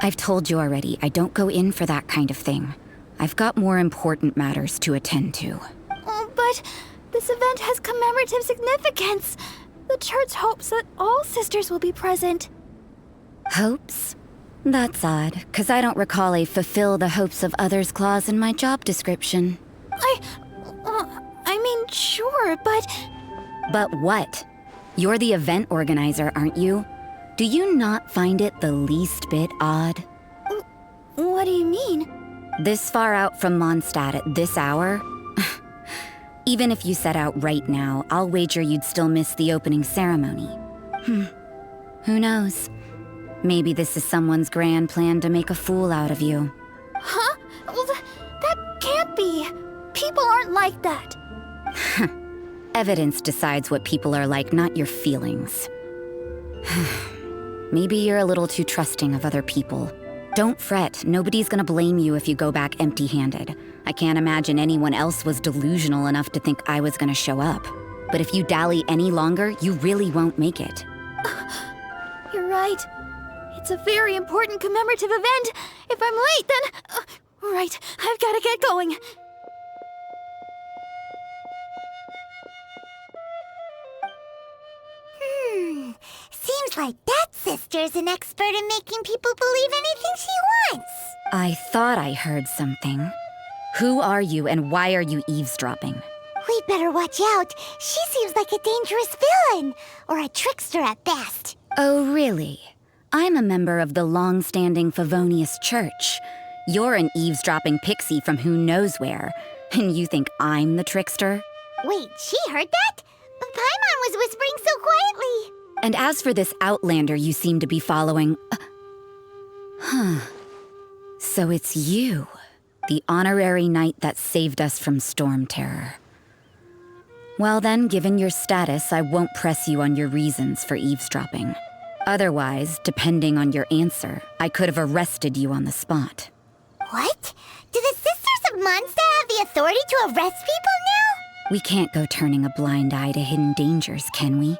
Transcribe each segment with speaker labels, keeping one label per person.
Speaker 1: I've told you already, I don't go in for that kind of thing. I've got more important matters to attend to.
Speaker 2: Oh, but this event has commemorative significance. The church hopes that all sisters will be present.
Speaker 1: Hopes? That's odd, 'cause I don't recall a fulfill the hopes of others clause in my job description.
Speaker 2: I mean, sure, but...
Speaker 1: But what? You're the event organizer, aren't you? Do you not find it the least bit odd?
Speaker 2: What do you mean?
Speaker 1: This far out from Mondstadt at this hour? Even if you set out right now, I'll wager you'd still miss the opening ceremony. Who knows? Maybe this is someone's grand plan to make a fool out of you.
Speaker 2: Huh? Well, that can't be. People aren't like that.
Speaker 1: Evidence decides what people are like, not your feelings. Maybe you're a little too trusting of other people. Don't fret, nobody's gonna blame you if you go back empty-handed. I can't imagine anyone else was delusional enough to think I was gonna show up. But if you dally any longer, you really won't make it.
Speaker 2: You're right. It's a very important commemorative event. If I'm late, then... right, I've gotta get going.
Speaker 3: Seems like that sister's an expert in making people believe anything she wants.
Speaker 1: I thought I heard something. Who are you and why are you eavesdropping?
Speaker 3: We'd better watch out. She seems like a dangerous villain, or a trickster at best.
Speaker 1: Oh, really? I'm a member of the long-standing Favonius Church. You're an eavesdropping pixie from who knows where, and you think I'm the trickster?
Speaker 3: Wait, she heard that? Paimon was whispering so quietly.
Speaker 1: And as for this outlander you seem to be following... So it's you, the honorary knight that saved us from storm terror. Well then, given your status, I won't press you on your reasons for eavesdropping. Otherwise, depending on your answer, I could have arrested you on the spot.
Speaker 3: What? Do the Sisters of Mondstadt have the authority to arrest people now?
Speaker 1: We can't go turning a blind eye to hidden dangers, can we?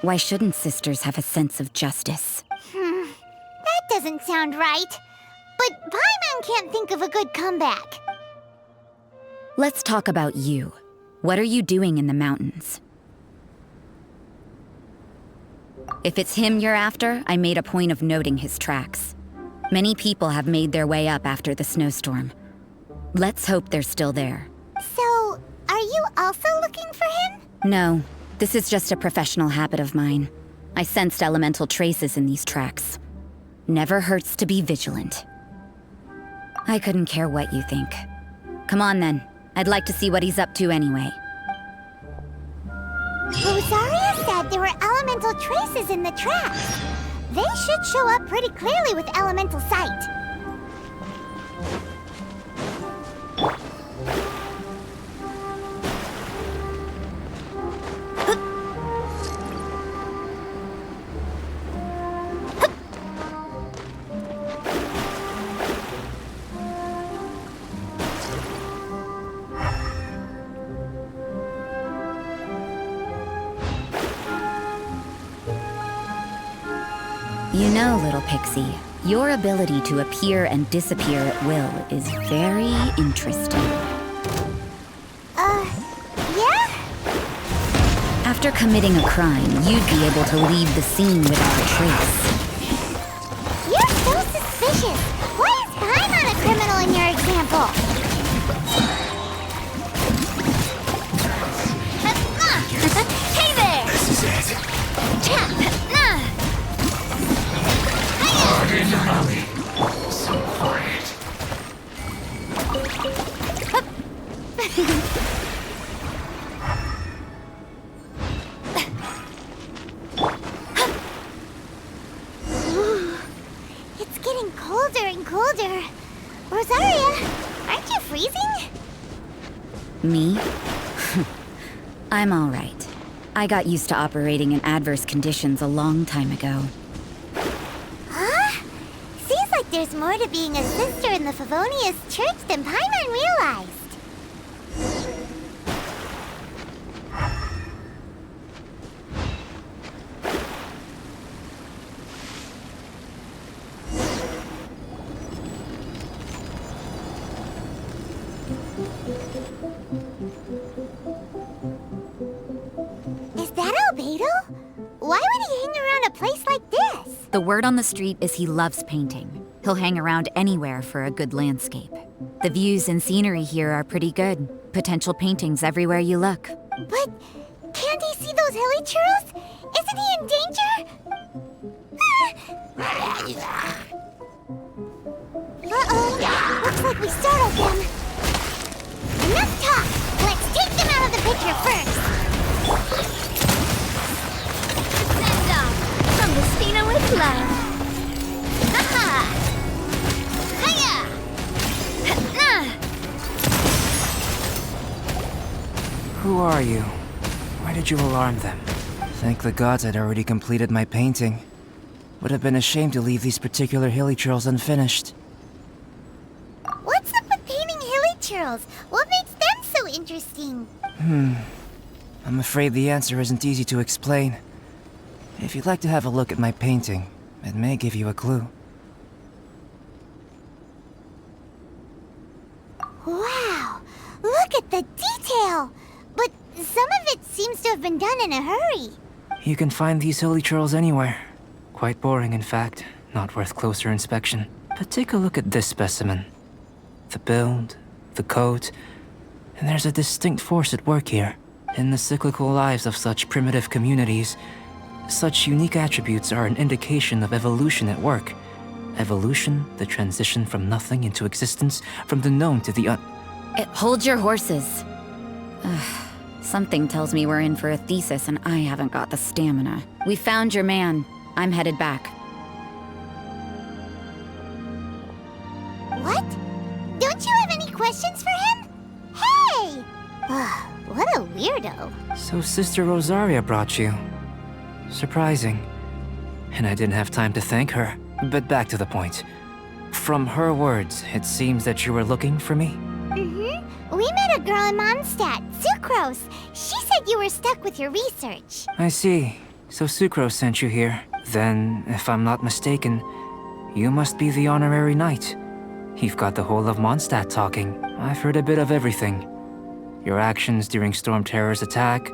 Speaker 1: Why shouldn't sisters have a sense of justice?
Speaker 3: That doesn't sound right. But Paimon can't think of a good comeback.
Speaker 1: Let's talk about you. What are you doing in the mountains? If it's him you're after, I made a point of noting his tracks. Many people have made their way up after the snowstorm. Let's hope they're still there.
Speaker 3: So, are you also looking for him?
Speaker 1: No, this is just a professional habit of mine. I sensed elemental traces in these tracks. Never hurts to be vigilant. I couldn't care what you think. Come on then. I'd like to see what he's up to anyway.
Speaker 3: Rosaria said there were elemental traces in the tracks. They should show up pretty clearly with elemental sight.
Speaker 1: You know, little pixie, your ability to appear and disappear at will is very interesting.
Speaker 3: Yeah?
Speaker 1: After committing a crime, you'd be able to leave the scene without a trace.
Speaker 3: You're so suspicious. Why is Paimon a criminal in your example?
Speaker 2: Hey there!
Speaker 4: This is it. Finally. So quiet.
Speaker 3: It's getting colder and colder. Rosaria, aren't you freezing?
Speaker 1: Me? I'm all right. I got used to operating in adverse conditions a long time ago.
Speaker 3: Huh? Seems like there's more to being a sister in the Favonius Church than Paimon realized. Is that Albedo? Why would he hang around a place like this?
Speaker 1: The word on the street is he loves painting. He'll hang around anywhere for a good landscape. The views and scenery here are pretty good. Potential paintings everywhere you look.
Speaker 3: But can't he see those hilly churls? Isn't he in danger? Uh-oh. Looks like we startled them. Enough talk! Let's take them out of the picture first.
Speaker 2: Send off from Vestina with love. Haha! Hiya!
Speaker 5: Who are you? Why did you alarm them? Thank the gods I'd already completed my painting. Would have been a shame to leave these particular hilly churls unfinished.
Speaker 3: What's up with painting hilly churls? What makes them so interesting?
Speaker 5: I'm afraid the answer isn't easy to explain. If you'd like to have a look at my painting, it may give you a clue.
Speaker 3: Wow! Look at the detail! But some of it seems to have been done in a hurry.
Speaker 5: You can find these hilly churls anywhere. Quite boring, in fact. Not worth closer inspection. But take a look at this specimen. The build, the coat, and there's a distinct force at work here. In the cyclical lives of such primitive communities, such unique attributes are an indication of evolution at work. Evolution, the transition from nothing into existence, from the known to the
Speaker 1: Hold your horses. Something tells me we're in for a thesis and I haven't got the stamina. We found your man. I'm headed back.
Speaker 3: What? Don't you have any questions for him? Hey! What a weirdo.
Speaker 5: So Sister Rosaria brought you. Surprising. And I didn't have time to thank her. But back to the point. From her words, it seems that you were looking for me?
Speaker 3: We met a girl in Mondstadt, Sucrose. She said you were stuck with your research.
Speaker 5: I see. So Sucrose sent you here. Then, if I'm not mistaken, you must be the honorary knight. You've got the whole of Mondstadt talking. I've heard a bit of everything. Your actions during Storm Terror's attack,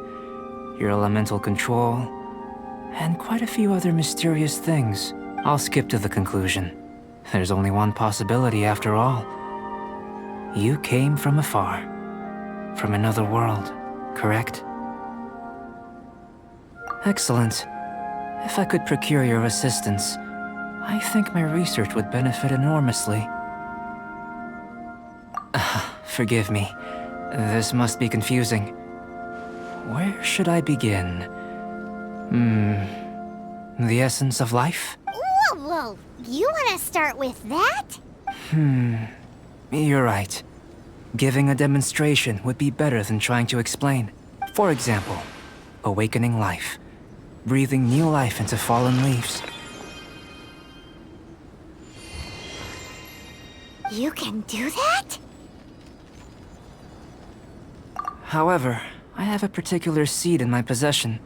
Speaker 5: your elemental control, and quite a few other mysterious things. I'll skip to the conclusion. There's only one possibility after all. You came from afar. From another world, correct? Excellent. If I could procure your assistance, I think my research would benefit enormously. Forgive me. This must be confusing. Where should I begin? The essence of life?
Speaker 3: Whoa. You want to start with that?
Speaker 5: You're right. Giving a demonstration would be better than trying to explain. For example, awakening life. Breathing new life into fallen leaves.
Speaker 3: You can do that?
Speaker 5: However, I have a particular seed in my possession.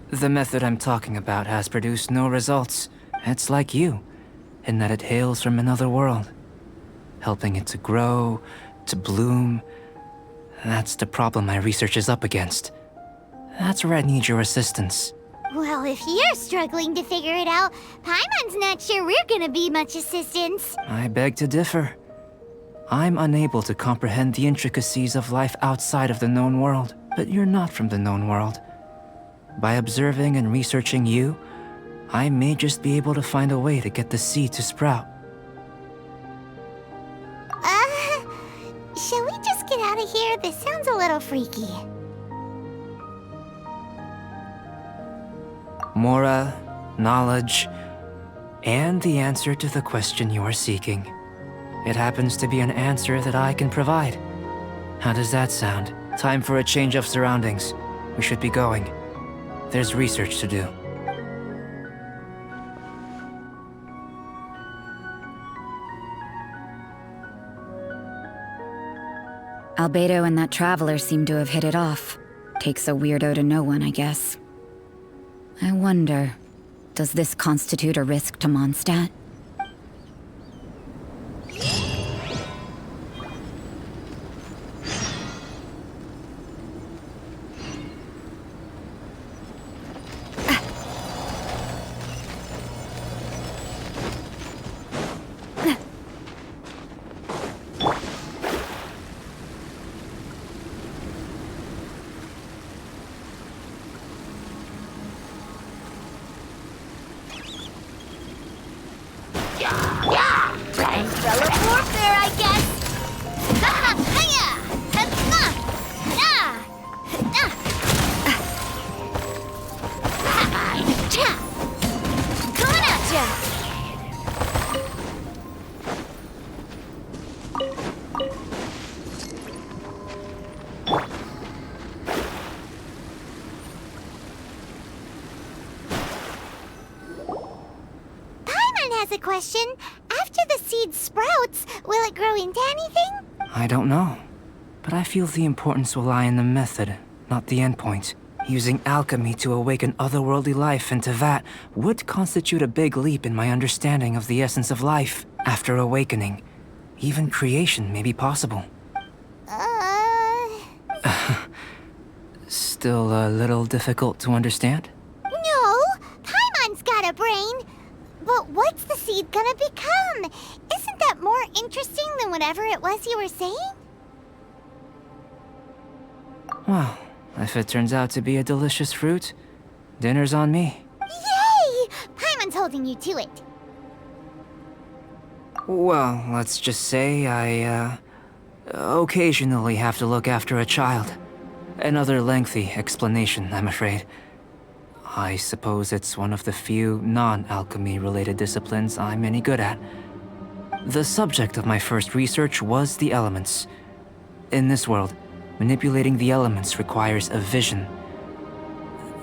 Speaker 5: The method I'm talking about has produced no results. It's like you, in that it hails from another world. Helping it to grow, to bloom. That's the problem my research is up against. That's where I need your assistance.
Speaker 3: Well, if you're struggling to figure it out, Paimon's not sure we're gonna be much assistance.
Speaker 5: I beg to differ. I'm unable to comprehend the intricacies of life outside of the known world, but you're not from the known world. By observing and researching you, I may just be able to find a way to get the seed to sprout.
Speaker 3: Shall we just get out of here? This sounds a little freaky.
Speaker 5: Mora, knowledge, and the answer to the question you are seeking. It happens to be an answer that I can provide. How does that sound? Time for a change of surroundings. We should be going. There's research to do.
Speaker 1: Albedo and that traveler seem to have hit it off. Takes a weirdo to know one, I guess. I wonder, does this constitute a risk to Mondstadt?
Speaker 3: has a question. After the seed sprouts, will it grow into anything?
Speaker 5: I don't know. But I feel the importance will lie in the method, not the endpoint. Using alchemy to awaken otherworldly life into that would constitute a big leap in my understanding of the essence of life. After awakening, even creation may be possible. Still a little difficult to understand?
Speaker 3: No, Paimon's got a brain. But what's the seed gonna become? Isn't that more interesting than whatever it was you were saying?
Speaker 5: Well, if it turns out to be a delicious fruit, dinner's on me.
Speaker 3: Yay! Paimon's holding you to it.
Speaker 5: Well, let's just say I, occasionally have to look after a child. Another lengthy explanation, I'm afraid. I suppose it's one of the few non-alchemy related disciplines I'm any good at. The subject of my first research was the elements. In this world, manipulating the elements requires a vision.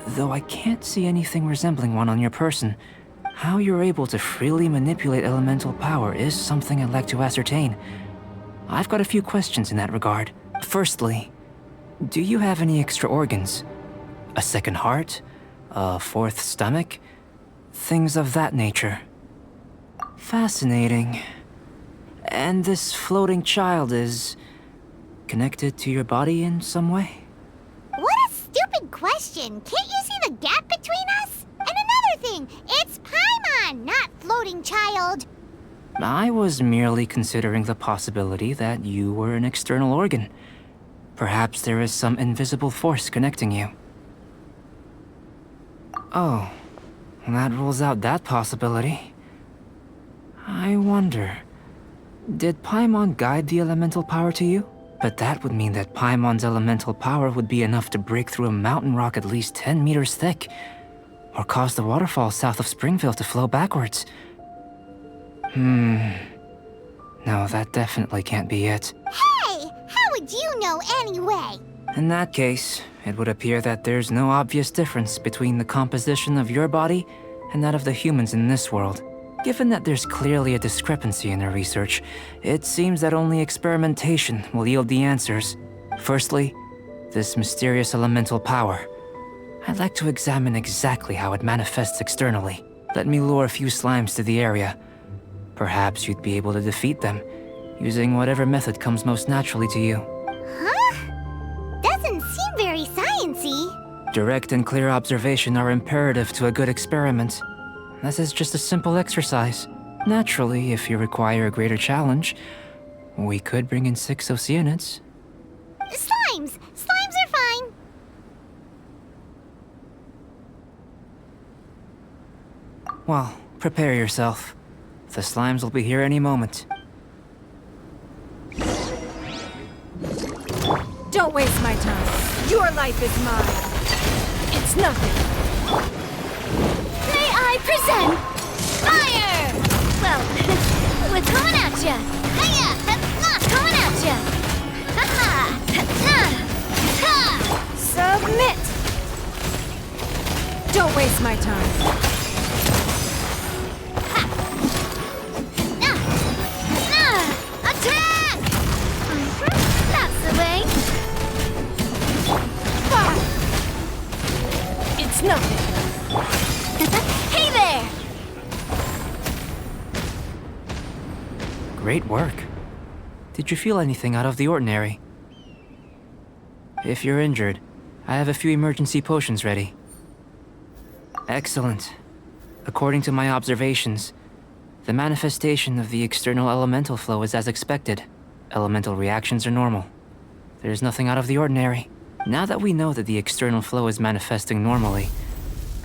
Speaker 5: Though I can't see anything resembling one on your person, how you're able to freely manipulate elemental power is something I'd like to ascertain. I've got a few questions in that regard. Firstly, do you have any extra organs? A second heart? A fourth stomach? Things of that nature. Fascinating. And this floating child is connected to your body in some way?
Speaker 3: What a stupid question! Can't you see the gap between us? And another thing, it's Paimon, not floating child.
Speaker 5: I was merely considering the possibility that you were an external organ. Perhaps there is some invisible force connecting you. Oh, that rules out that possibility. I wonder, did Paimon guide the elemental power to you? But that would mean that Paimon's elemental power would be enough to break through a mountain rock at least 10 meters thick, or cause the waterfall south of Springville to flow backwards. No, that definitely can't be it.
Speaker 3: Hey! How would you know anyway?
Speaker 5: In that case, it would appear that there's no obvious difference between the composition of your body and that of the humans in this world. Given that there's clearly a discrepancy in our research, it seems that only experimentation will yield the answers. Firstly, this mysterious elemental power. I'd like to examine exactly how it manifests externally. Let me lure a few slimes to the area. Perhaps you'd be able to defeat them, using whatever method comes most naturally to you.
Speaker 3: Huh? Doesn't seem very sciencey.
Speaker 5: Direct and clear observation are imperative to a good experiment. This is just a simple exercise. Naturally, if you require a greater challenge, we could bring in 6 Oceanids.
Speaker 3: Slimes! Slimes are fine.
Speaker 5: Well, prepare yourself. The slimes will be here any moment.
Speaker 6: Don't waste my time. Your life is mine. It's nothing.
Speaker 2: May I present fire? Well, we're coming at ya. Hiya! Coming at ya. Ha ha!
Speaker 6: Submit! Don't waste my time.
Speaker 2: Attack! That's the way.
Speaker 6: It's nothing.
Speaker 2: Hey there!
Speaker 5: Great work. Did you feel anything out of the ordinary? If you're injured, I have a few emergency potions ready. Excellent. According to my observations, the manifestation of the external elemental flow is as expected. Elemental reactions are normal. There's nothing out of the ordinary. Now that we know that the external flow is manifesting normally,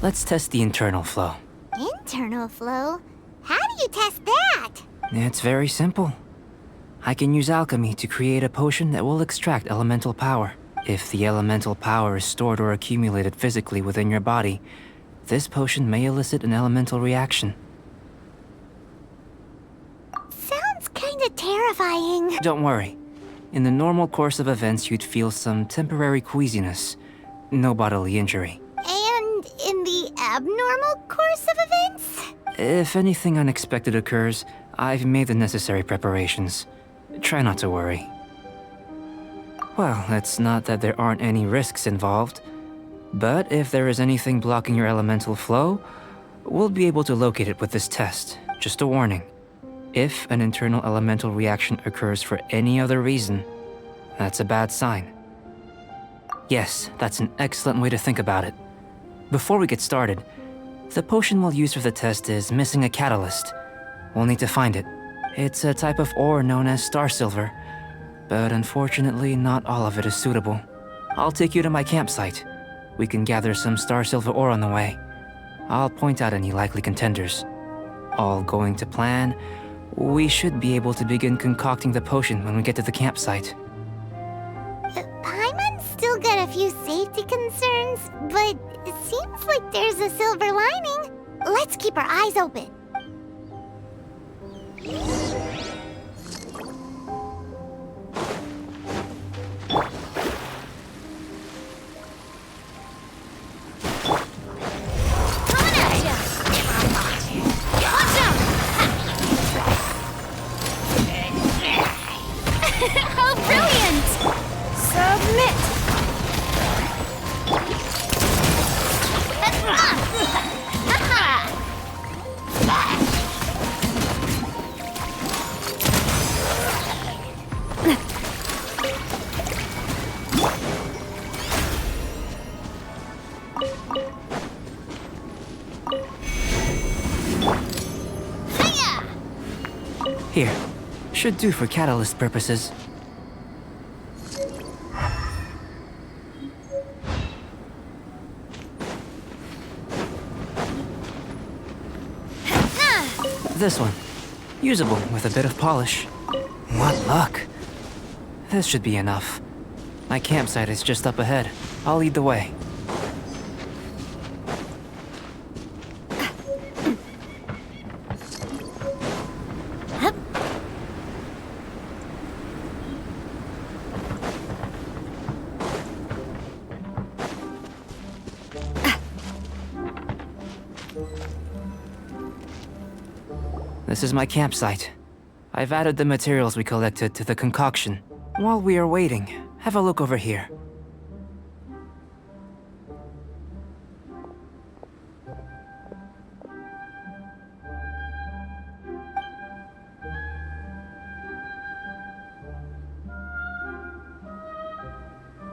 Speaker 5: let's test the internal flow.
Speaker 3: Internal flow? How do you test that?
Speaker 5: It's very simple. I can use alchemy to create a potion that will extract elemental power. If the elemental power is stored or accumulated physically within your body, this potion may elicit an elemental reaction.
Speaker 3: Sounds kinda terrifying.
Speaker 5: Don't worry. In the normal course of events, you'd feel some temporary queasiness. No bodily injury.
Speaker 3: And in the abnormal course of events?
Speaker 5: If anything unexpected occurs, I've made the necessary preparations. Try not to worry. Well, it's not that there aren't any risks involved, but if there is anything blocking your elemental flow, we'll be able to locate it with this test. Just a warning. If an internal elemental reaction occurs for any other reason, that's a bad sign. Yes, that's an excellent way to think about it. Before we get started, the potion we'll use for the test is missing a catalyst. We'll need to find it. It's a type of ore known as star silver, but unfortunately not all of it is suitable. I'll take you to my campsite. We can gather some star silver ore on the way. I'll point out any likely contenders. All going to plan, we should be able to begin concocting the potion when we get to the campsite.
Speaker 3: Paimon's still got a few safety concerns, but it seems like there's a silver lining. Let's keep our eyes open.
Speaker 2: How brilliant!
Speaker 6: Submit!
Speaker 5: Here. Should do for catalyst purposes. This one. Usable with a bit of polish. What luck. This should be enough. My campsite is just up ahead. I'll lead the way. This is my campsite. I've added the materials we collected to the concoction. While we are waiting, have a look over here.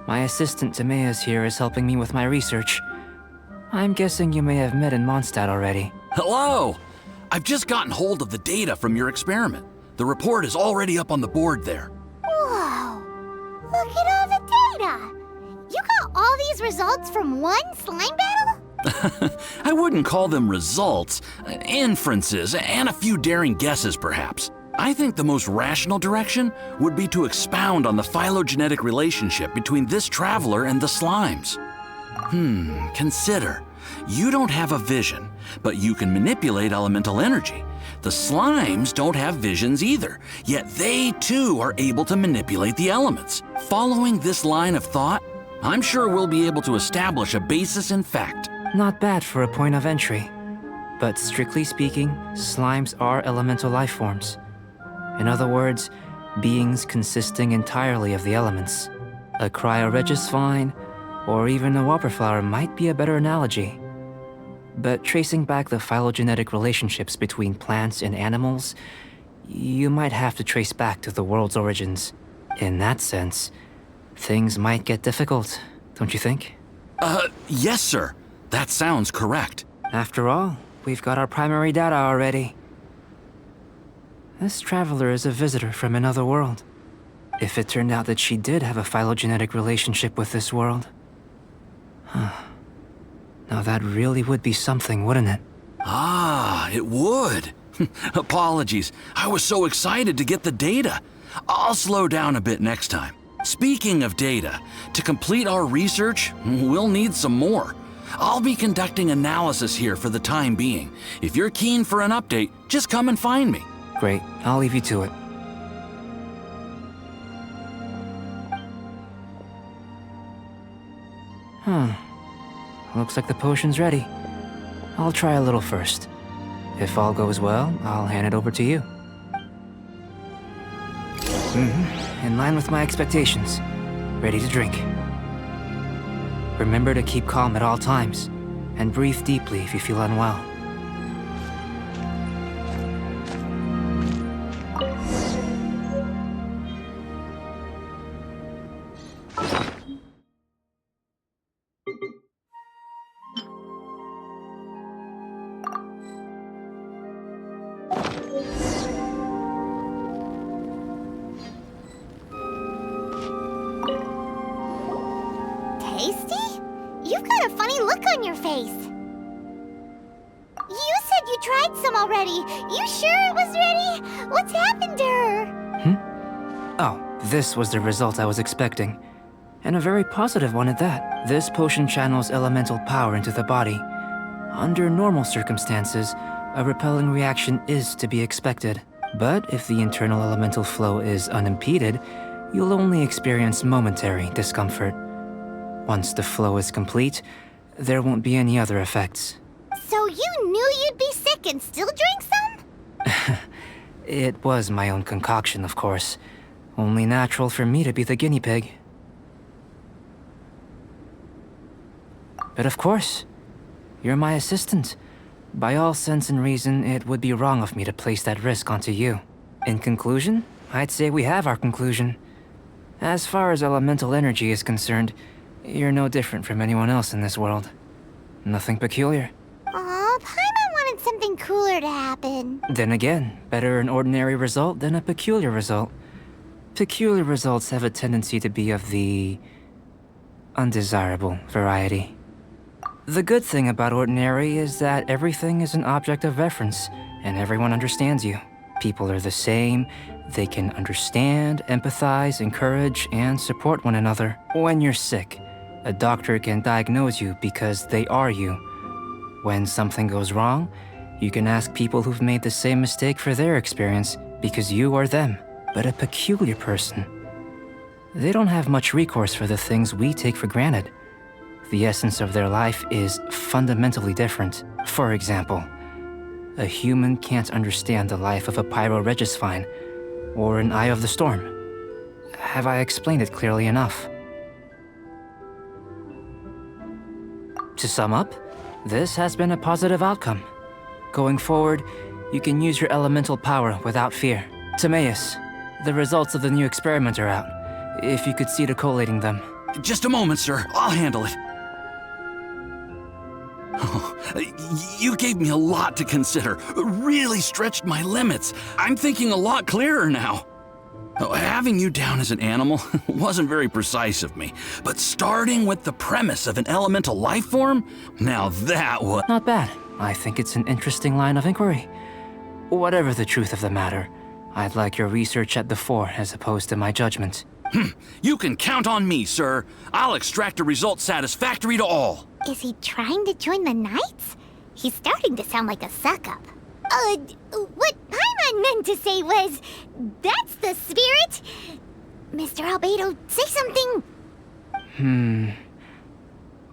Speaker 5: My assistant Timaeus here is helping me with my research. I'm guessing you may have met in Mondstadt already.
Speaker 7: Hello! I've just gotten hold of the data from your experiment. The report is already up on the board there.
Speaker 3: Whoa! Look at all the data! You got all these results from one slime battle?
Speaker 7: I wouldn't call them results, inferences, and a few daring guesses perhaps. I think the most rational direction would be to expound on the phylogenetic relationship between this traveler and the slimes. Consider. You don't have a vision, but you can manipulate elemental energy. The slimes don't have visions either, yet they too are able to manipulate the elements. Following this line of thought, I'm sure we'll be able to establish a basis in fact.
Speaker 5: Not bad for a point of entry. But strictly speaking, slimes are elemental life forms. In other words, beings consisting entirely of the elements. A cryoregis vine, or even a whopperflower might be a better analogy. But tracing back the phylogenetic relationships between plants and animals, you might have to trace back to the world's origins. In that sense, things might get difficult, don't you think?
Speaker 7: Yes, sir. That sounds correct.
Speaker 5: After all, we've got our primary data already. This traveler is a visitor from another world. If it turned out that she did have a phylogenetic relationship with this world. Now that really would be something, wouldn't it?
Speaker 7: Ah, it would. Apologies. I was so excited to get the data. I'll slow down a bit next time. Speaking of data, to complete our research, we'll need some more. I'll be conducting analysis here for the time being. If you're keen for an update, just come and find me.
Speaker 5: Great, I'll leave you to it. Looks like the potion's ready. I'll try a little first. If all goes well, I'll hand it over to you. In line with my expectations. Ready to drink. Remember to keep calm at all times, and breathe deeply if you feel unwell.
Speaker 3: Tasty? You've got a funny look on your face. You said you tried some already. You sure it was ready? What's happened to her?
Speaker 5: Oh, this was the result I was expecting. And a very positive one at that. This potion channels elemental power into the body. Under normal circumstances, a repelling reaction is to be expected. But if the internal elemental flow is unimpeded, you'll only experience momentary discomfort. Once the flow is complete, there won't be any other effects.
Speaker 3: So you knew you'd be sick and still drink some?
Speaker 5: It was my own concoction, of course. Only natural for me to be the guinea pig. But of course, you're my assistant. By all sense and reason, it would be wrong of me to place that risk onto you. In conclusion, I'd say we have our conclusion. As far as elemental energy is concerned, you're no different from anyone else in this world. Nothing peculiar.
Speaker 3: Aw, Paimon wanted something cooler to happen.
Speaker 5: Then again, better an ordinary result than a peculiar result. Peculiar results have a tendency to be of the undesirable variety. The good thing about ordinary is that everything is an object of reference, and everyone understands you. People are the same. They can understand, empathize, encourage, and support one another. When you're sick, a doctor can diagnose you because they are you. When something goes wrong, you can ask people who've made the same mistake for their experience because you are them. But a peculiar person, they don't have much recourse for the things we take for granted. The essence of their life is fundamentally different. For example, a human can't understand the life of a pyroregisvine or an eye of the storm. Have I explained it clearly enough? To sum up, this has been a positive outcome. Going forward, you can use your elemental power without fear. Timaeus, the results of the new experiment are out. If you could see to collating them.
Speaker 7: Just a moment, sir. I'll handle it. Oh, you gave me a lot to consider. Really stretched my limits. I'm thinking a lot clearer now. Having you down as an animal wasn't very precise of me, but starting with the premise of an elemental life form, now that was...
Speaker 5: Not bad. I think it's an interesting line of inquiry. Whatever the truth of the matter, I'd like your research at the fore as opposed to my judgment.
Speaker 7: You can count on me, sir. I'll extract a result satisfactory to all.
Speaker 3: Is he trying to join the Knights? He's starting to sound like a suck-up. What Paimon meant to say was, that's the spirit. Mr. Albedo, say something.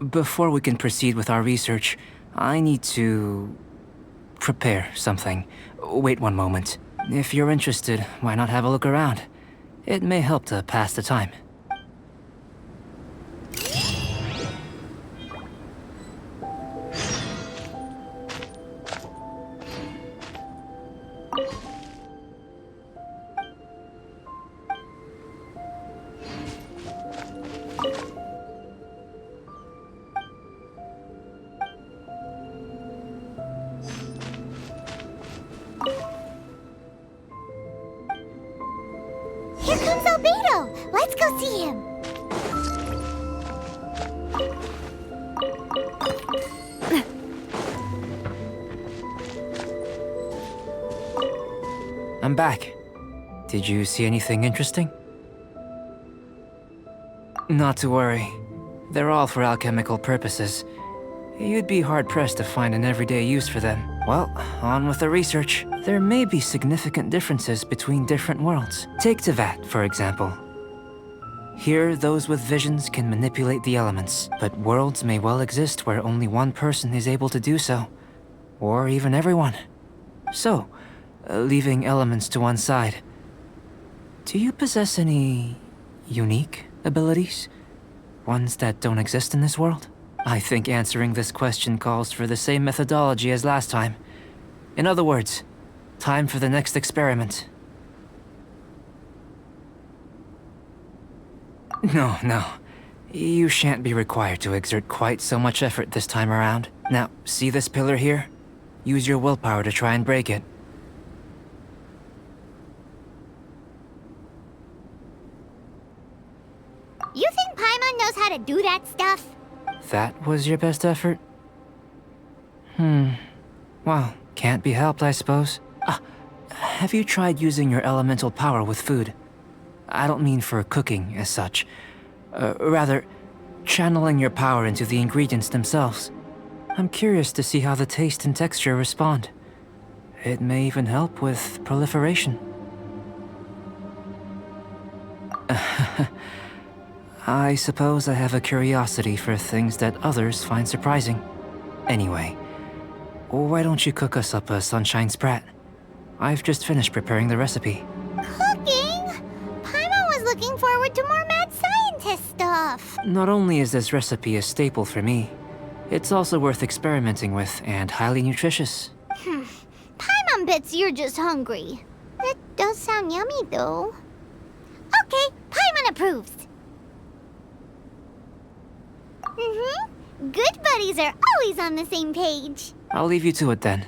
Speaker 5: Before we can proceed with our research, I need to prepare something. Wait one moment. If you're interested, why not have a look around? It may help to pass the time.
Speaker 3: Here comes Albedo. Let's go see him.
Speaker 5: I'm back. Did you see anything interesting? Not to worry. They're all for alchemical purposes. You'd be hard-pressed to find an everyday use for them. Well, on with the research. There may be significant differences between different worlds. Take Tevat, for example. Here, those with visions can manipulate the elements, but worlds may well exist where only one person is able to do so. Or even everyone. So, leaving elements to one side, do you possess any unique abilities? Ones that don't exist in this world? I think answering this question calls for the same methodology as last time. In other words, time for the next experiment. No, no. You shan't be required to exert quite so much effort this time around. Now, see this pillar here? Use your willpower to try and break it.
Speaker 3: You think Paimon knows how to do that stuff?
Speaker 5: That was your best effort? Well, can't be helped, I suppose. Have you tried using your elemental power with food? I don't mean for cooking, as such. Rather, channeling your power into the ingredients themselves. I'm curious to see how the taste and texture respond. It may even help with proliferation. I suppose I have a curiosity for things that others find surprising. Anyway, why don't you cook us up a sunshine sprat? I've just finished preparing the recipe.
Speaker 3: Cooking? Paimon was looking forward to more mad scientist stuff.
Speaker 5: Not only is this recipe a staple for me, it's also worth experimenting with and highly nutritious.
Speaker 3: Paimon bets you're just hungry. That does sound yummy, though. Okay, Paimon approves. Good buddies are always on the same page.
Speaker 5: I'll leave you to it then.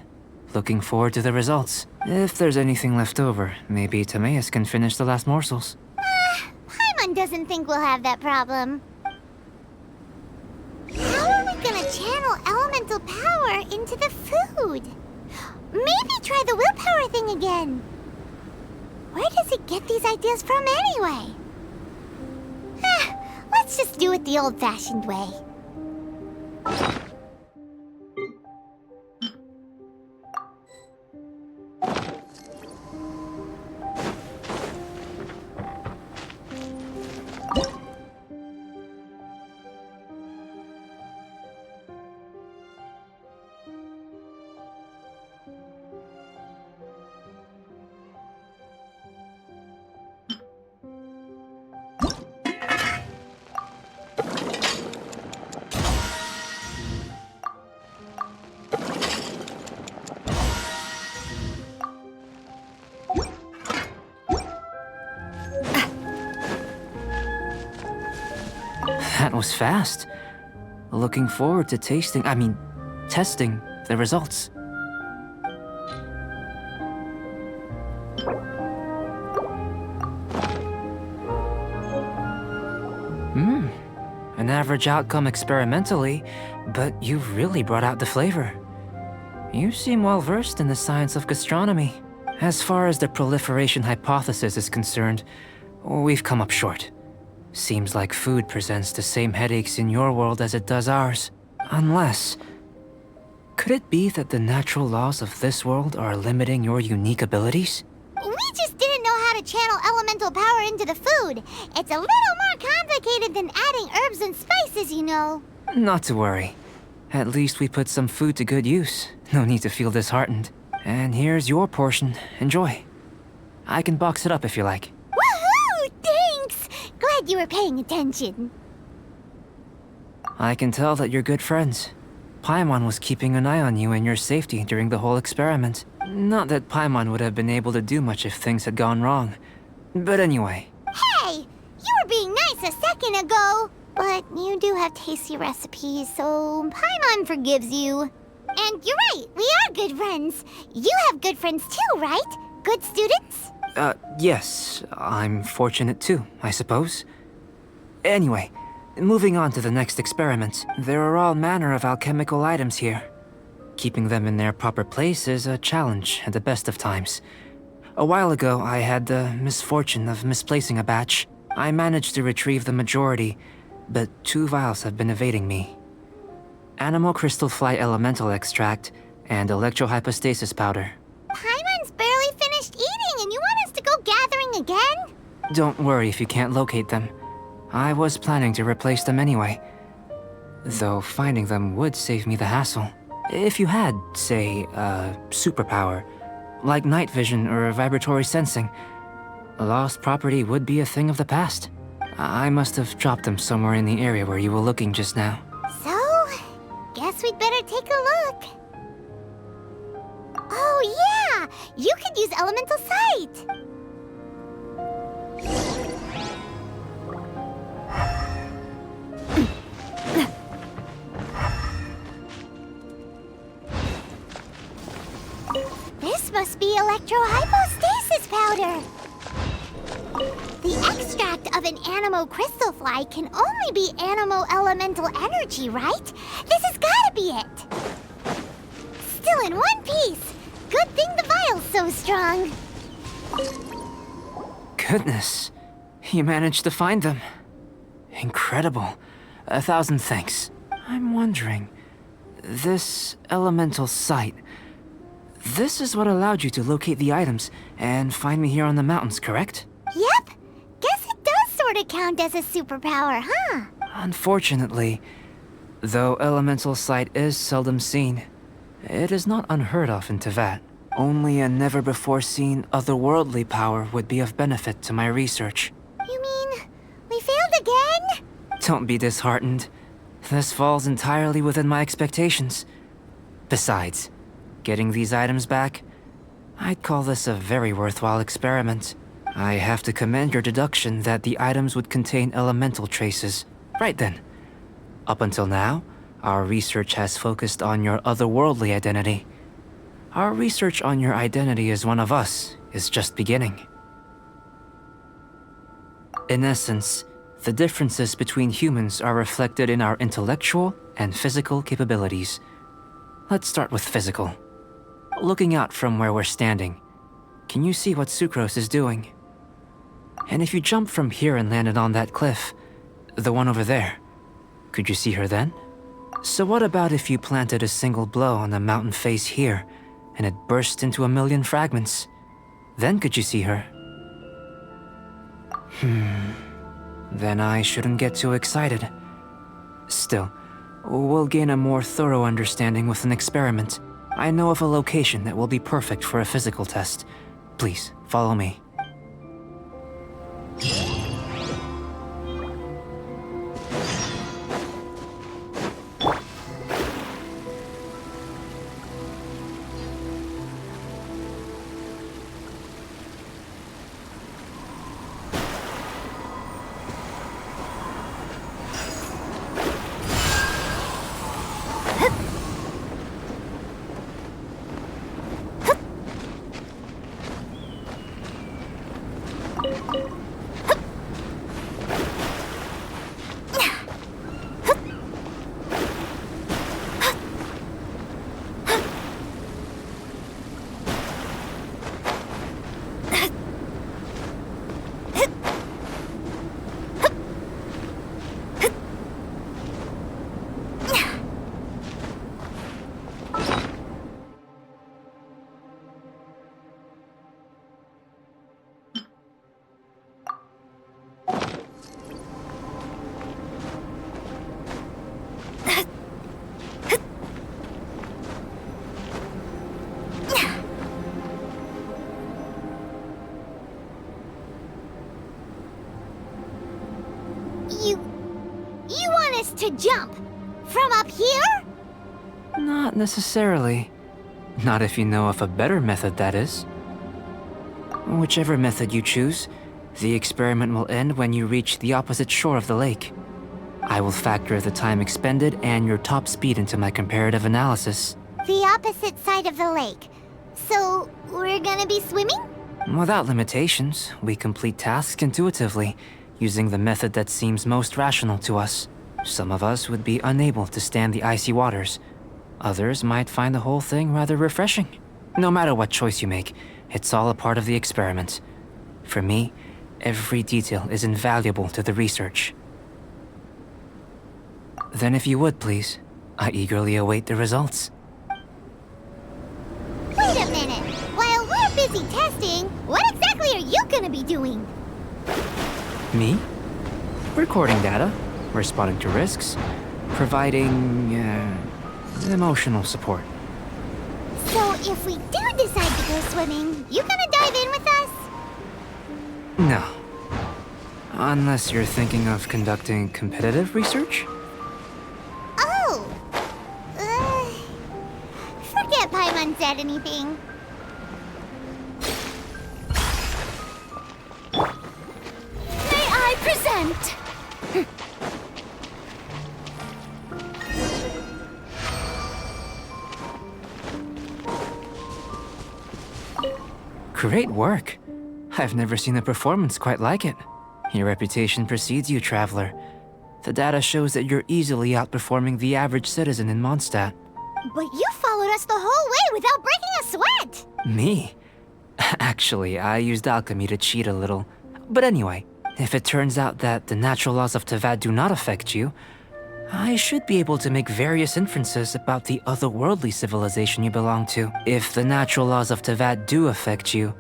Speaker 5: Looking forward to the results. If there's anything left over, maybe Timaeus can finish the last morsels.
Speaker 3: Paimon doesn't think we'll have that problem. How are we gonna channel elemental power into the food? Maybe try the willpower thing again. Where does it get these ideas from anyway? Let's just do it the old-fashioned way.
Speaker 5: That was fast. Looking forward to testing the results. An average outcome experimentally, but you've really brought out the flavor. You seem well versed in the science of gastronomy. As far as the proliferation hypothesis is concerned, we've come up short. Seems like food presents the same headaches in your world as it does ours. Unless... could it be that the natural laws of this world are limiting your unique abilities?
Speaker 3: We just didn't know how to channel elemental power into the food. It's a little more complicated than adding herbs and spices, you know.
Speaker 5: Not to worry. At least we put some food to good use. No need to feel disheartened. And here's your portion. Enjoy. I can box it up if you like.
Speaker 3: Woohoo! Thanks! Glad you were paying attention.
Speaker 5: I can tell that you're good friends. Paimon was keeping an eye on you and your safety during the whole experiment. Not that Paimon would have been able to do much if things had gone wrong. But anyway.
Speaker 3: Hey! You were being nice a second ago! But you do have tasty recipes, so Paimon forgives you. And you're right, we are good friends. You have good friends too, right? Good students?
Speaker 5: Yes. I'm fortunate too, I suppose. Anyway, moving on to the next experiment. There are all manner of alchemical items here. Keeping them in their proper place is a challenge at the best of times. A while ago, I had the misfortune of misplacing a batch. I managed to retrieve the majority, but 2 vials have been evading me. Animal crystal fly elemental extract and electrohypostasis powder.
Speaker 3: Paimon's barely finished eating and you want us to go gathering again?
Speaker 5: Don't worry if you can't locate them. I was planning to replace them anyway. Though finding them would save me the hassle. If you had, say, a superpower, like night vision or vibratory sensing. A lost property would be a thing of the past. I must have dropped them somewhere in the area where you were looking just now.
Speaker 3: So, guess we'd better take a look. Oh yeah! You could use elemental sight! This must be electrohypostasis powder! The extract of an animo crystal fly can only be animo elemental energy, right? This has gotta be it! Still in one piece! Good thing the vial's so strong!
Speaker 5: Goodness, you managed to find them. Incredible. 1,000 thanks. I'm wondering, this elemental sight, this is what allowed you to locate the items and find me here on the mountains, correct?
Speaker 3: Yep! Guess it does sort of count as a superpower, huh?
Speaker 5: Unfortunately, though elemental sight is seldom seen, it is not unheard of in Teyvat. Only a never-before-seen otherworldly power would be of benefit to my research.
Speaker 3: You mean, we failed again?
Speaker 5: Don't be disheartened. This falls entirely within my expectations. Besides, getting these items back, I'd call this a very worthwhile experiment. I have to commend your deduction that the items would contain elemental traces. Right then. Up until now, our research has focused on your otherworldly identity. Our research on your identity as one of us is just beginning. In essence, the differences between humans are reflected in our intellectual and physical capabilities. Let's start with physical. Looking out from where we're standing, can you see what Sucrose is doing? And if you jump from here and landed on that cliff, the one over there, could you see her then? So what about if you planted a single blow on the mountain face here, and it burst into 1,000,000 fragments? Then could you see her? Then I shouldn't get too excited. Still, we'll gain a more thorough understanding with an experiment. I know of a location that will be perfect for a physical test. Please, follow me.
Speaker 3: You want us to jump? From up here?
Speaker 5: Not necessarily. Not if you know of a better method, that is. Whichever method you choose, the experiment will end when you reach the opposite shore of the lake. I will factor the time expended and your top speed into my comparative analysis.
Speaker 3: The opposite side of the lake. So, we're gonna be swimming?
Speaker 5: Without limitations, we complete tasks intuitively, using the method that seems most rational to us. Some of us would be unable to stand the icy waters. Others might find the whole thing rather refreshing. No matter what choice you make, it's all a part of the experiment. For me, every detail is invaluable to the research. Then if you would, please, I eagerly await the results.
Speaker 3: Wait a minute! While we're busy testing, what exactly are you gonna be doing?
Speaker 5: Me? Recording data, responding to risks, providing, emotional support.
Speaker 3: So if we do decide to go swimming, you gonna dive in with us?
Speaker 5: No. Unless you're thinking of conducting competitive research?
Speaker 3: Oh! Forget Paimon said anything.
Speaker 2: May I present?
Speaker 5: Great work. I've never seen a performance quite like it. Your reputation precedes you, Traveler. The data shows that you're easily outperforming the average citizen in Mondstadt.
Speaker 3: But you followed us the whole way without breaking a sweat!
Speaker 5: Me? Actually, I used alchemy to cheat a little. But anyway, if it turns out that the natural laws of Tavad do not affect you, I should be able to make various inferences about the otherworldly civilization you belong to. If the natural laws of Tavad do affect you,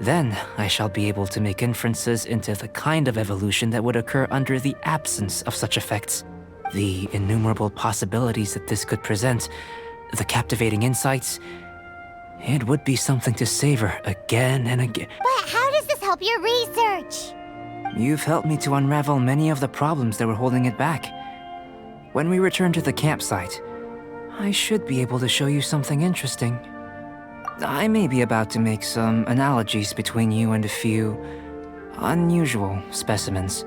Speaker 5: then I shall be able to make inferences into the kind of evolution that would occur under the absence of such effects. The innumerable possibilities that this could present, the captivating insights, it would be something to savor again and again.
Speaker 3: But how does this help your research?
Speaker 5: You've helped me to unravel many of the problems that were holding it back. When we return to the campsite, I should be able to show you something interesting. I may be about to make some analogies between you and a few unusual specimens.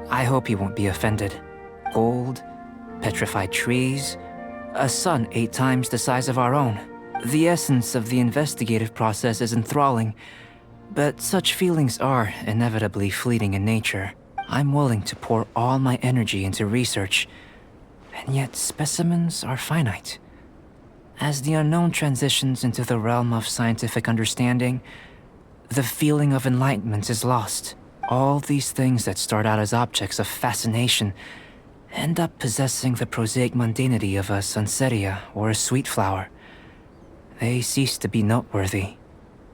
Speaker 5: I hope you won't be offended. Gold, petrified trees, a sun 8 times the size of our own. The essence of the investigative process is enthralling, but such feelings are inevitably fleeting in nature. I'm willing to pour all my energy into research, and yet specimens are finite. As the unknown transitions into the realm of scientific understanding, the feeling of enlightenment is lost. All these things that start out as objects of fascination end up possessing the prosaic mundanity of a sunsettia or a sweet flower. They cease to be noteworthy.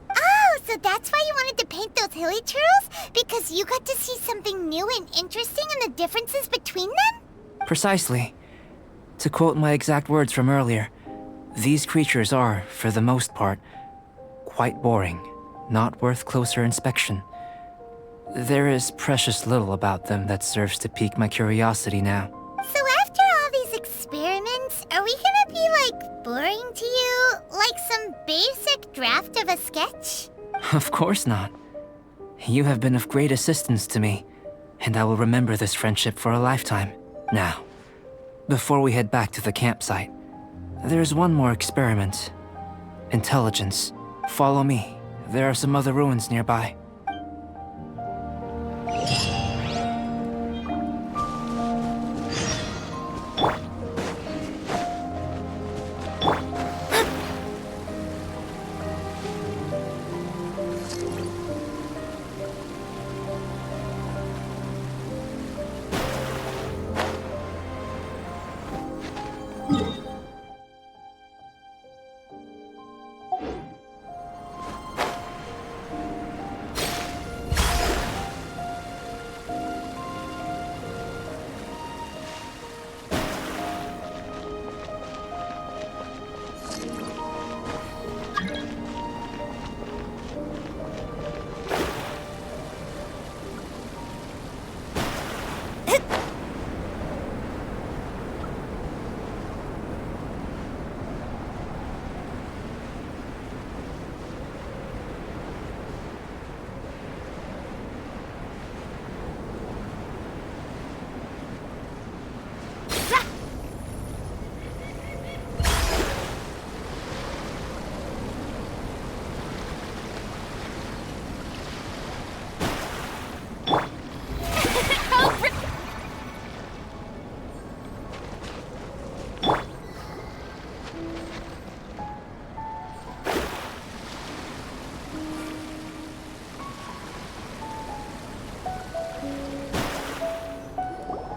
Speaker 3: Oh, so that's why you wanted to paint those hilly turtles? Because you got to see something new and interesting in the differences between them?
Speaker 5: Precisely. To quote my exact words from earlier, these creatures are, for the most part, quite boring, not worth closer inspection. There is precious little about them that serves to pique my curiosity now.
Speaker 3: So after all these experiments, are we gonna be, like, boring to you? Like some basic draft of a sketch?
Speaker 5: Of course not. You have been of great assistance to me, and I will remember this friendship for a lifetime. Now, before we head back to the campsite, there's one more experiment. Intelligence. Follow me. There are some other ruins nearby.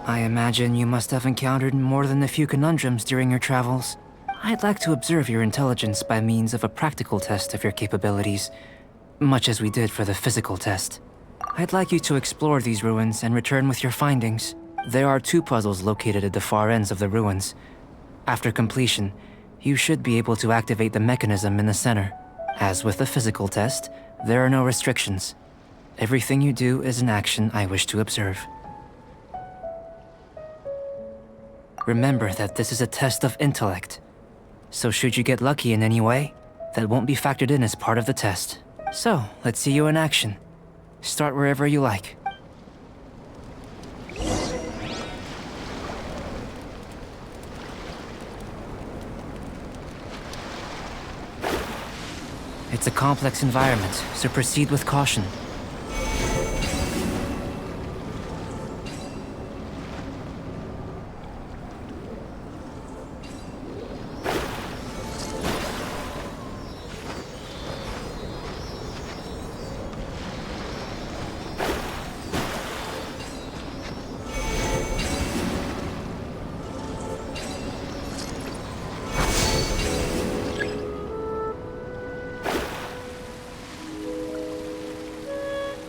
Speaker 5: I imagine you must have encountered more than a few conundrums during your travels. I'd like to observe your intelligence by means of a practical test of your capabilities, much as we did for the physical test. I'd like you to explore these ruins and return with your findings. There are 2 puzzles located at the far ends of the ruins. After completion, You should be able to activate the mechanism in the center. As with the physical test, there are no restrictions. Everything you do is an action I wish to observe. Remember that this is a test of intellect. So should you get lucky in any way, that won't be factored in as part of the test. So, let's see you in action. Start wherever you like. It's a complex environment, so proceed with caution.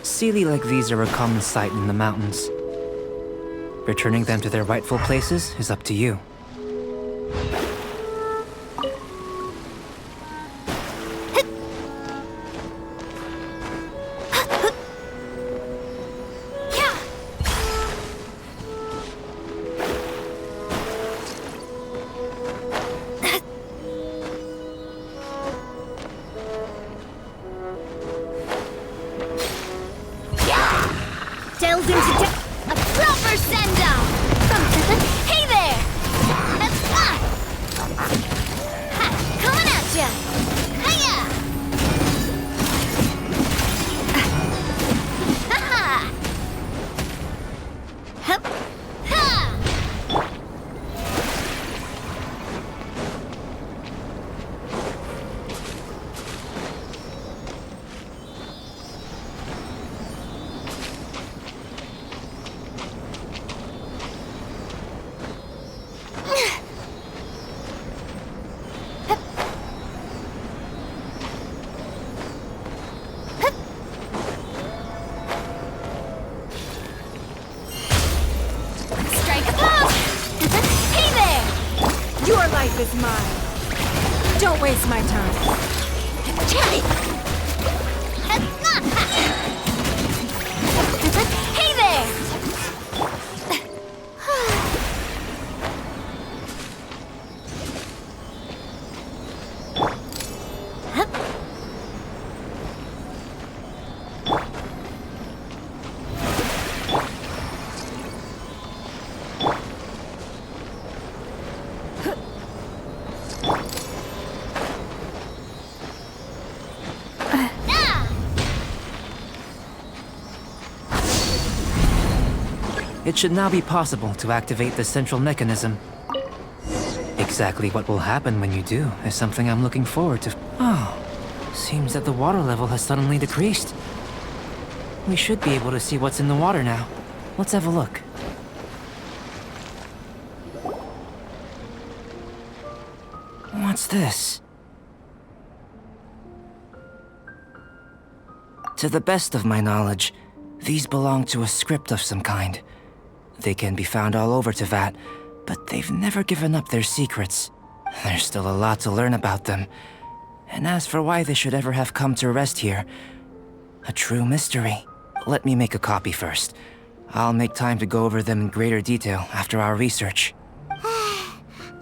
Speaker 5: Sealy like these are a common sight in the mountains. Returning them to their rightful places is up to you.
Speaker 2: Delves into a proper send-down! Hey there! Ha, coming at ya! Hiya! Ha-ha! Hup! Ha! Strike a pose! Hey there!
Speaker 6: Your life is mine. Don't waste my time.
Speaker 2: Hey there!
Speaker 5: It should now be possible to activate the central mechanism. Exactly what will happen when you do is something I'm looking forward to. Oh, seems that the water level has suddenly decreased. We should be able to see what's in the water now. Let's have a look. What's this? To the best of my knowledge, these belong to a script of some kind. They can be found all over Teyvat, but they've never given up their secrets. There's still a lot to learn about them. And as for why they should ever have come to rest here, a true mystery. Let me make a copy first. I'll make time to go over them in greater detail after our research.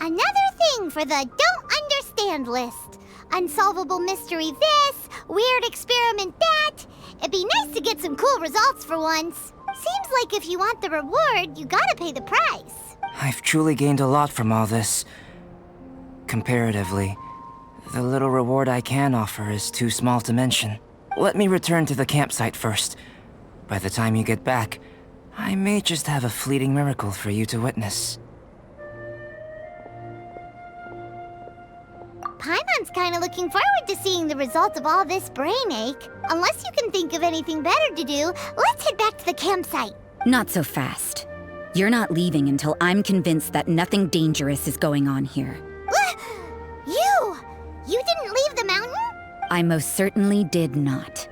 Speaker 3: Another thing for the don't understand list. Unsolvable mystery this, weird experiment that. It'd be nice to get some cool results for once. Seems like if you want the reward, you gotta pay the price.
Speaker 5: I've truly gained a lot from all this. Comparatively, the little reward I can offer is too small to mention. Let me return to the campsite first. By the time you get back, I may just have a fleeting miracle for you to witness.
Speaker 3: Paimon's kinda looking forward to seeing the result of all this brain ache. Unless you can think of anything better to do, let's head back to the campsite.
Speaker 1: Not so fast. You're not leaving until I'm convinced that nothing dangerous is going on here.
Speaker 3: You didn't leave the mountain?
Speaker 1: I most certainly did not.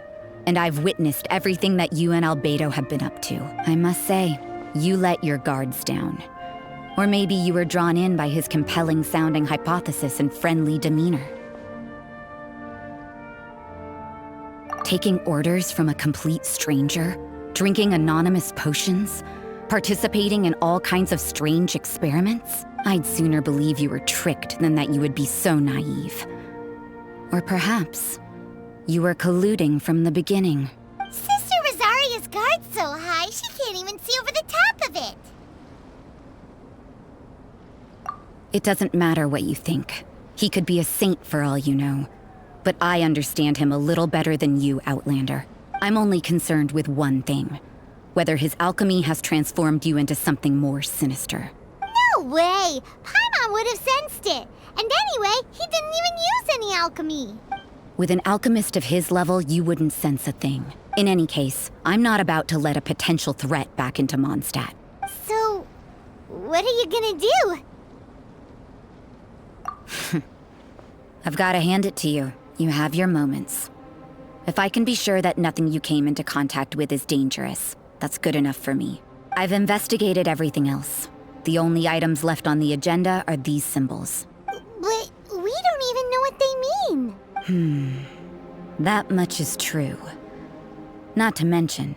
Speaker 1: And I've witnessed everything that you and Albedo have been up to. I must say, you let your guards down. Or maybe you were drawn in by his compelling-sounding hypothesis and friendly demeanor. Taking orders from a complete stranger, drinking anonymous potions, participating in all kinds of strange experiments? I'd sooner believe you were tricked than that you would be so naive. Or perhaps you were colluding from the beginning.
Speaker 3: Sister Rosaria's guard's so high, she can't even see over the top of it.
Speaker 1: It doesn't matter what you think. He could be a saint for all you know. But I understand him a little better than you, Outlander. I'm only concerned with one thing. Whether his alchemy has transformed you into something more sinister.
Speaker 3: No way! Paimon would have sensed it. And anyway, he didn't even use any alchemy.
Speaker 1: With an alchemist of his level, you wouldn't sense a thing. In any case, I'm not about to let a potential threat back into Mondstadt.
Speaker 3: So, what are you gonna do?
Speaker 1: I've got to hand it to you. You have your moments. If I can be sure that nothing you came into contact with is dangerous, that's good enough for me. I've investigated everything else. The only items left on the agenda are these symbols.
Speaker 3: But we don't even know what they mean.
Speaker 1: That much is true. Not to mention,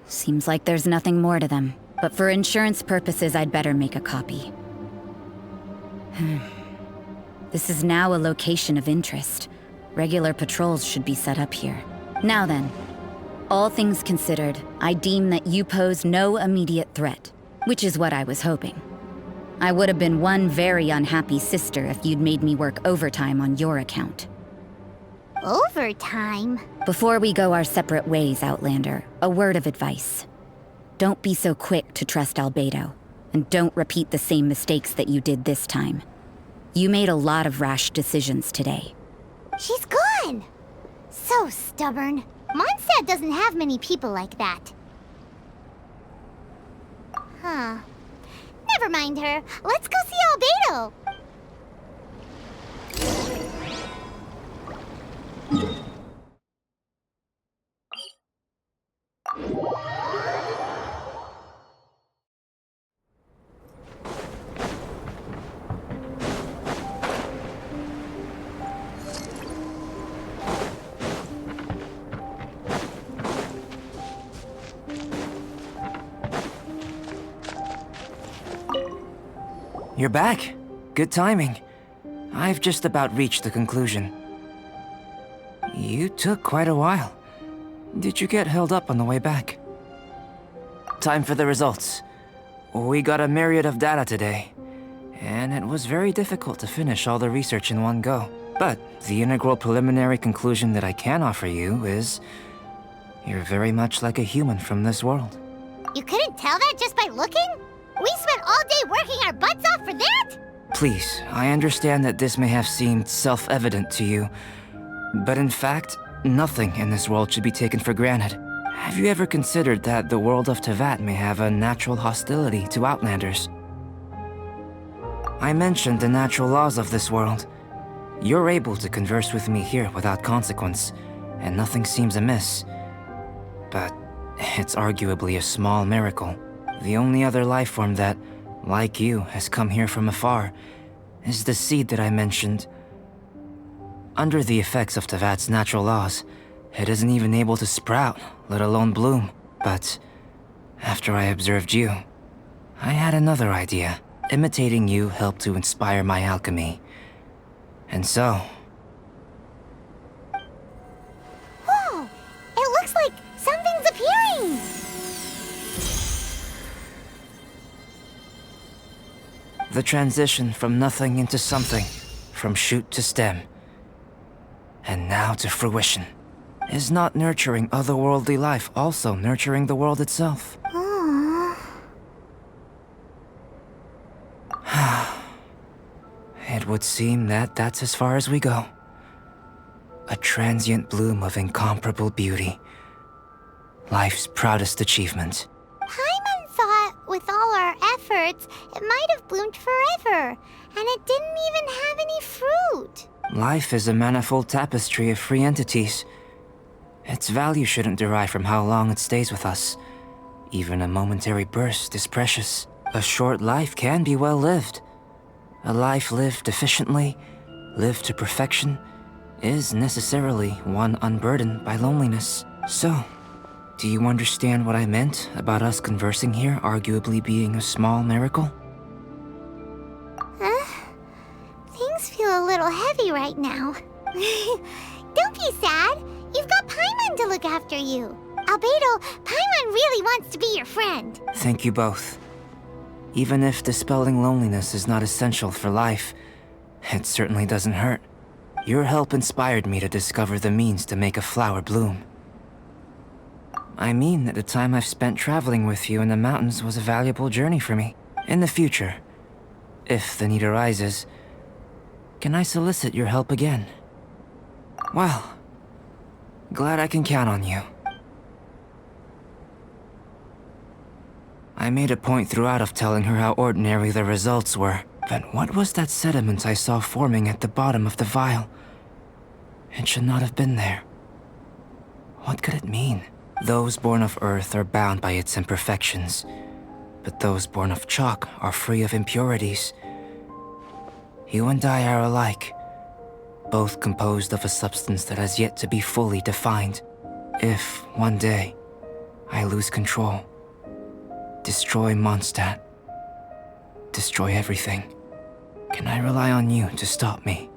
Speaker 1: seems like there's nothing more to them. But for insurance purposes, I'd better make a copy. This is now a location of interest. Regular patrols should be set up here. Now then, all things considered, I deem that you pose no immediate threat, which is what I was hoping. I would have been one very unhappy sister if you'd made me work overtime on your account.
Speaker 3: Overtime?
Speaker 1: Before we go our separate ways, Outlander, a word of advice. Don't be so quick to trust Albedo, and don't repeat the same mistakes that you did this time. You made a lot of rash decisions today.
Speaker 3: She's gone! So stubborn. Mondstadt doesn't have many people like that. Huh. Never mind her. Let's go see Albedo!
Speaker 5: You're back. Good timing. I've just about reached the conclusion. You took quite a while. Did you get held up on the way back? Time for the results. We got a myriad of data today, and it was very difficult to finish all the research in one go. But the integral preliminary conclusion that I can offer you is you're very much like a human from this world.
Speaker 3: You couldn't tell that just by looking? We spent all day working our butts off for that?
Speaker 5: Please, I understand that this may have seemed self-evident to you, but in fact, nothing in this world should be taken for granted. Have you ever considered that the world of Teyvat may have a natural hostility to Outlanders? I mentioned the natural laws of this world. You're able to converse with me here without consequence, and nothing seems amiss. But it's arguably a small miracle. The only other life form that, like you, has come here from afar is the seed that I mentioned. Under the effects of Teyvat's natural laws, it isn't even able to sprout, let alone bloom. But after I observed you, I had another idea. Imitating you helped to inspire my alchemy. And so...
Speaker 3: Whoa! It looks like something's appearing!
Speaker 5: The transition from nothing into something, from shoot to stem, and now to fruition. Is not nurturing otherworldly life also nurturing the world itself?
Speaker 3: Aww.
Speaker 5: It would seem that that's as far as we go. A transient bloom of incomparable beauty. Life's proudest achievement.
Speaker 3: Paimon thought, with all our efforts, it might have bloomed forever, and it didn't even have any fruit.
Speaker 5: Life is a manifold tapestry of free entities. Its value shouldn't derive from how long it stays with us. Even a momentary burst is precious. A short life can be well lived. A life lived efficiently, lived to perfection, is necessarily one unburdened by loneliness. So, do you understand what I meant about us conversing here arguably being a small miracle?
Speaker 3: Things feel a little heavy right now. Don't be sad. You've got Paimon to look after you. Albedo, Paimon really wants to be your friend.
Speaker 5: Thank you both. Even if dispelling loneliness is not essential for life, it certainly doesn't hurt. Your help inspired me to discover the means to make a flower bloom. I mean that the time I've spent traveling with you in the mountains was a valuable journey for me. In the future, if the need arises, can I solicit your help again? Well, glad I can count on you. I made a point throughout of telling her how ordinary the results were. But what was that sediment I saw forming at the bottom of the vial? It should not have been there. What could it mean? Those born of Earth are bound by its imperfections, but those born of chalk are free of impurities. You and I are alike, both composed of a substance that has yet to be fully defined. If, one day, I lose control, destroy Mondstadt, destroy everything, can I rely on you to stop me?